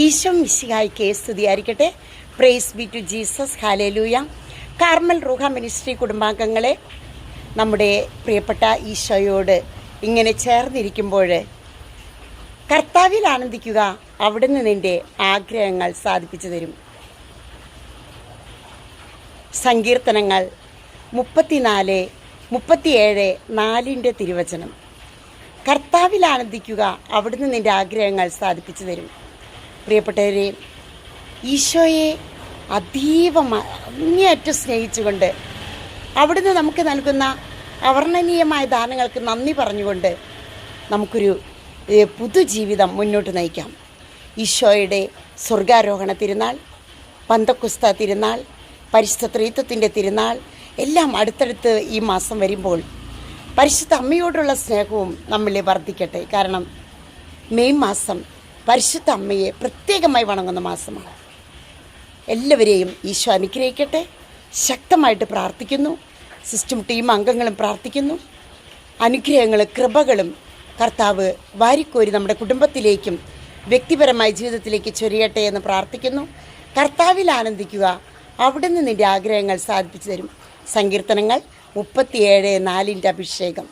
ഈശോ മിശിഹായ്ക്ക് സ്തുതിയായിരിക്കട്ടെ. Praise be to Jesus. Hallelujah. Carmel Ruha ministry കുടുംബാംഗങ്ങളെ, നമ്മുടെ പ്രിയപ്പെട്ട ഈശോയോട് ഇങ്ങനെ ചേർന്നിരിക്കുമ്പോൾ കർത്താവിൽ ആനന്ദിക്കുക, അവിടുന്ന് നിൻ്റെ ആഗ്രഹങ്ങൾ സാധിപ്പിച്ചു തരും. സങ്കീർത്തനങ്ങൾ 34:37 തിരുവചനം. കർത്താവിൽ ആനന്ദിക്കുക, അവിടുന്ന് നിൻ്റെ ആഗ്രഹങ്ങൾ സാധിപ്പിച്ചു തരും. പ്രിയപ്പെട്ടവരെ, ഈശോയെ അങ്ങേയറ്റം സ്നേഹിച്ചുകൊണ്ട് അവിടുന്ന് നമുക്ക് നൽകുന്ന അവർണ്ണനീയമായ ദാനങ്ങൾക്ക് നന്ദി പറഞ്ഞുകൊണ്ട് നമുക്കൊരു പുതുജീവിതം മുന്നോട്ട് നയിക്കാം. ഈശോയുടെ സ്വർഗാരോഹണ തിരുനാൾ, പന്തക്കുസ്ത തിരുനാൾ, പരിശുദ്ധ ത്രിത്വത്തിൻ്റെ തിരുനാൾ എല്ലാം അടുത്തടുത്ത് ഈ മാസം വരുമ്പോൾ പരിശുദ്ധ അമ്മയോടുള്ള സ്നേഹവും നമ്മളിൽ വർദ്ധിക്കട്ടെ. കാരണം മെയ് മാസം പരിശുദ്ധ അമ്മയെ പ്രത്യേകമായി വണങ്ങുന്ന മാസമാണ്. എല്ലാവരെയും ഈശോ അനുഗ്രഹിക്കട്ടെ. ശക്തമായിട്ട് പ്രാർത്ഥിക്കുന്നു. സിസ്റ്റം ടീം അംഗങ്ങളും പ്രാർത്ഥിക്കുന്നു. അനുഗ്രഹങ്ങളും കൃപകളും കർത്താവ് വാരിക്കോരി നമ്മുടെ കുടുംബത്തിലേക്കും വ്യക്തിപരമായ ജീവിതത്തിലേക്ക് ചൊരിയട്ടെ എന്ന് പ്രാർത്ഥിക്കുന്നു. കർത്താവിൽ ആനന്ദിക്കുക, അവിടുന്ന് നിൻ്റെ ആഗ്രഹങ്ങൾ സാധിപ്പിച്ചു തരും. സങ്കീർത്തനങ്ങൾ 37:4 അഭിഷേകം.